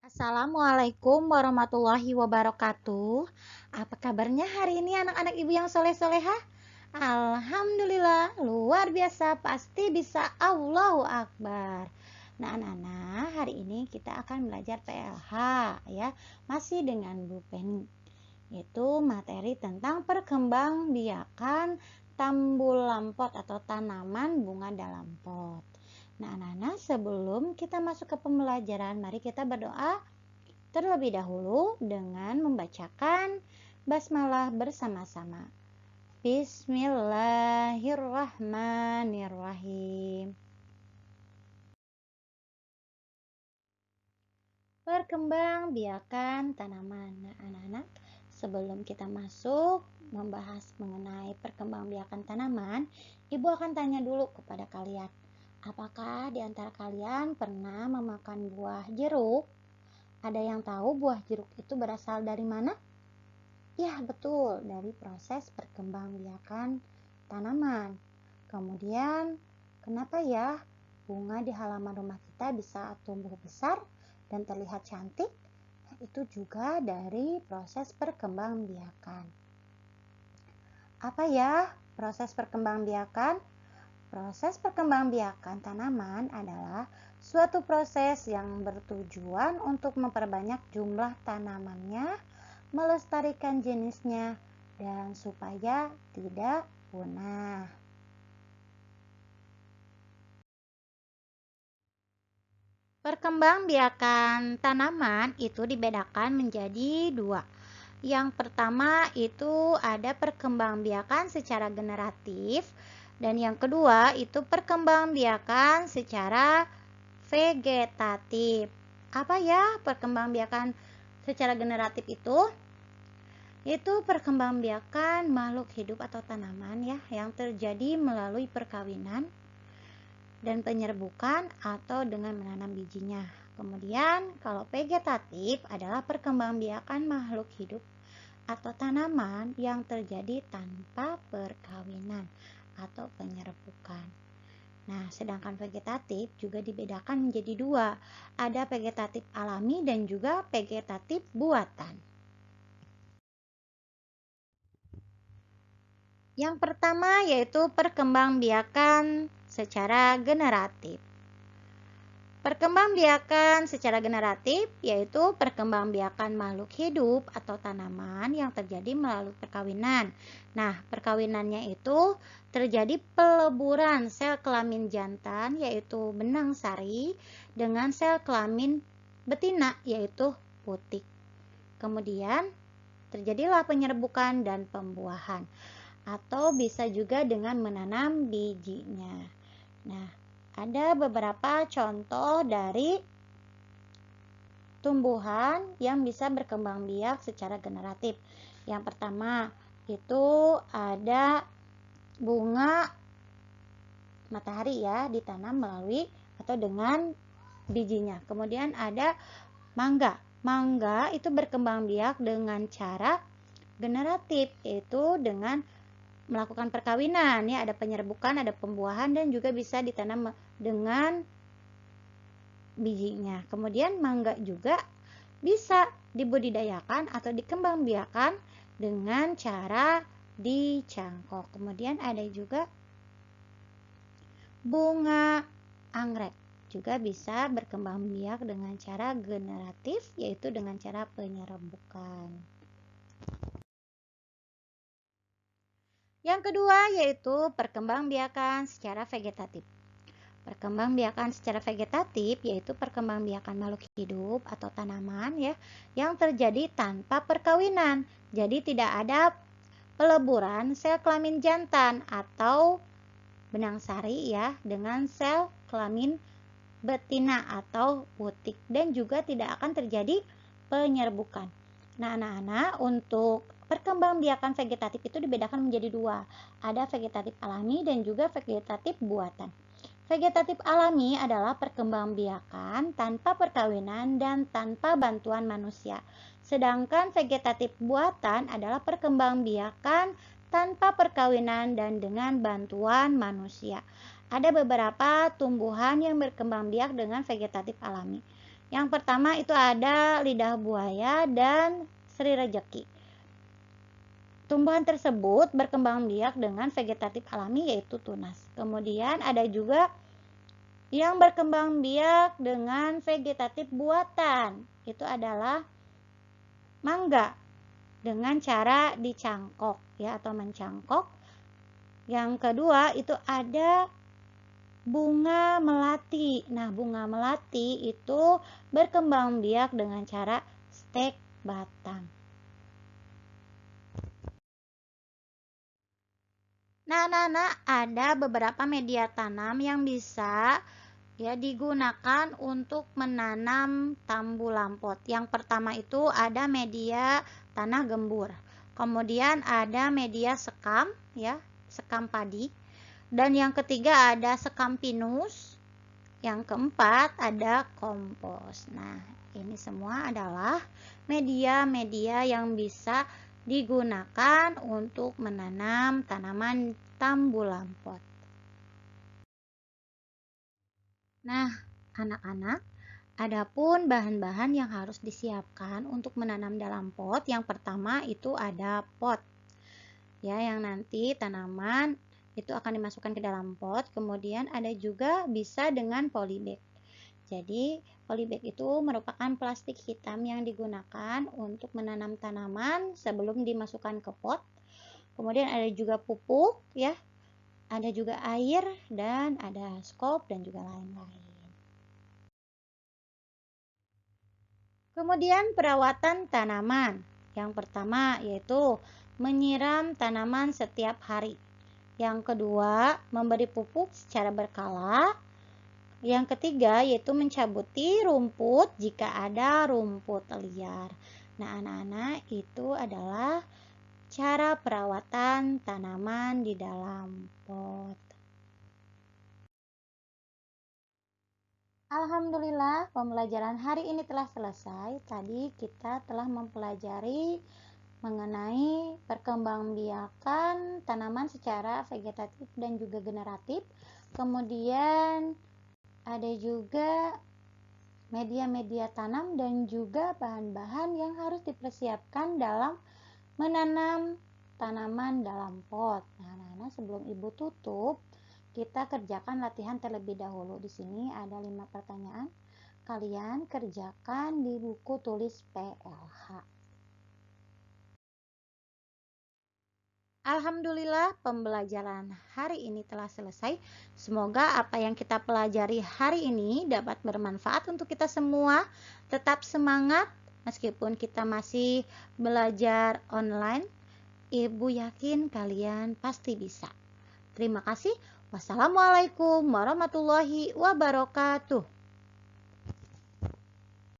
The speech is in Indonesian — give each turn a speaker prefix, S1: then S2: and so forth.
S1: Assalamualaikum warahmatullahi wabarakatuh. Apa kabarnya hari ini anak-anak ibu yang soleh-solehah? Alhamdulillah, luar biasa, pasti bisa. Allahu Akbar. Nah, anak-anak, hari ini kita akan belajar PLH ya, masih dengan Bu Penny. Itu materi tentang perkembangbiakan tambulan pot atau tanaman bunga dalam pot. Nah, anak-anak, sebelum kita masuk ke pembelajaran, mari kita berdoa terlebih dahulu dengan membacakan basmalah bersama-sama. Bismillahirrahmanirrahim. Perkembangbiakan tanaman. Nah, anak-anak, sebelum kita masuk membahas mengenai perkembangbiakan tanaman, Ibu akan tanya dulu kepada kalian. Apakah di antara kalian pernah memakan buah jeruk? Ada yang tahu buah jeruk itu berasal dari mana? Ya, betul, dari proses perkembangbiakan tanaman. Kemudian, kenapa ya bunga di halaman rumah kita bisa tumbuh besar dan terlihat cantik? Itu juga dari proses perkembangbiakan. Apa ya proses perkembangbiakan? Proses perkembangbiakan tanaman adalah suatu proses yang bertujuan untuk memperbanyak jumlah tanamannya, melestarikan jenisnya, dan supaya tidak punah. Perkembangbiakan tanaman itu dibedakan menjadi dua. Yang pertama itu ada perkembangbiakan secara generatif, dan yang kedua itu perkembangbiakan secara vegetatif. Apa ya perkembangbiakan secara generatif itu? Itu perkembangbiakan makhluk hidup atau tanaman ya yang terjadi melalui perkawinan dan penyerbukan atau dengan menanam bijinya. Kemudian kalau vegetatif adalah perkembangbiakan makhluk hidup atau tanaman yang terjadi tanpa perkawinan atau penyerbukan. Nah, sedangkan vegetatif juga dibedakan menjadi dua. Ada vegetatif alami dan juga vegetatif buatan. Yang pertama yaitu perkembangbiakan secara generatif. Perkembangbiakan secara generatif yaitu perkembangbiakan makhluk hidup atau tanaman yang terjadi melalui perkawinan. Nah, perkawinannya itu terjadi peleburan sel kelamin jantan yaitu benang sari dengan sel kelamin betina yaitu putik. Kemudian terjadilah penyerbukan dan pembuahan atau bisa juga dengan menanam bijinya. Nah, ada beberapa contoh dari tumbuhan yang bisa berkembang biak secara generatif. Yang pertama itu ada bunga matahari ya, ditanam melalui atau dengan bijinya. Kemudian ada mangga. Mangga itu berkembang biak dengan cara generatif, yaitu dengan melakukan perkawinan ya, ada penyerbukan, ada pembuahan dan juga bisa ditanam dengan bijinya. Kemudian mangga juga bisa dibudidayakan atau dikembangbiakan dengan cara dicangkok. Kemudian ada juga bunga anggrek, juga bisa berkembang biak dengan cara generatif, yaitu dengan cara penyerbukan. Yang kedua yaitu perkembangbiakan secara vegetatif. Perkembangbiakan secara vegetatif yaitu perkembangbiakan makhluk hidup atau tanaman ya yang terjadi tanpa perkawinan. Jadi tidak ada peleburan sel kelamin jantan atau benang sari ya dengan sel kelamin betina atau putik, dan juga tidak akan terjadi penyerbukan. Nah, anak-anak, untuk perkembangbiakan vegetatif itu dibedakan menjadi dua. Ada vegetatif alami dan juga vegetatif buatan. Vegetatif alami adalah perkembangbiakan tanpa perkawinan dan tanpa bantuan manusia. Sedangkan vegetatif buatan adalah perkembangbiakan tanpa perkawinan dan dengan bantuan manusia. Ada beberapa tumbuhan yang berkembang biak dengan vegetatif alami. Yang pertama itu ada lidah buaya dan Sri Rejeki. Tumbuhan tersebut berkembang biak dengan vegetatif alami yaitu tunas. Kemudian ada juga yang berkembang biak dengan vegetatif buatan. Itu adalah mangga dengan cara dicangkok ya atau mencangkok. Yang kedua itu ada bunga melati. Nah, bunga melati itu berkembang biak dengan cara stek batang. Nah, anak-anak, ada beberapa media tanam yang bisa ya digunakan untuk menanam tambu lampot. Yang pertama itu ada media tanah gembur. Kemudian ada media sekam ya, sekam padi. Dan yang ketiga ada sekam pinus. Yang keempat ada kompos. Nah, ini semua adalah media-media yang bisa digunakan untuk menanam tanaman tambu lampot. Nah, anak-anak, adapun bahan-bahan yang harus disiapkan untuk menanam dalam pot, yang pertama itu ada pot. Ya, yang nanti tanaman itu akan dimasukkan ke dalam pot, kemudian ada juga bisa dengan polybag. Jadi, polybag itu merupakan plastik hitam yang digunakan untuk menanam tanaman sebelum dimasukkan ke pot. Kemudian ada juga pupuk ya, ada juga air dan ada skop dan juga lain-lain. Kemudian perawatan tanaman. Yang pertama yaitu menyiram tanaman setiap hari. Yang kedua, memberi pupuk secara berkala. Yang ketiga yaitu mencabuti rumput jika ada rumput liar. Nah, anak-anak, itu adalah cara perawatan tanaman di dalam pot. Alhamdulillah, pembelajaran hari ini telah selesai. Tadi kita telah mempelajari mengenai perkembangbiakan tanaman secara vegetatif dan juga generatif. Kemudian ada juga media-media tanam dan juga bahan-bahan yang harus dipersiapkan dalam menanam tanaman dalam pot. Nah, anak-anak, sebelum Ibu tutup, kita kerjakan latihan terlebih dahulu. Di sini ada 5 pertanyaan. Kalian kerjakan di buku tulis PLH. Alhamdulillah, pembelajaran hari ini telah selesai. Semoga apa yang kita pelajari hari ini dapat bermanfaat untuk kita semua. Tetap semangat meskipun kita masih belajar online. Ibu yakin kalian pasti bisa. Terima kasih. Wassalamualaikum warahmatullahi wabarakatuh.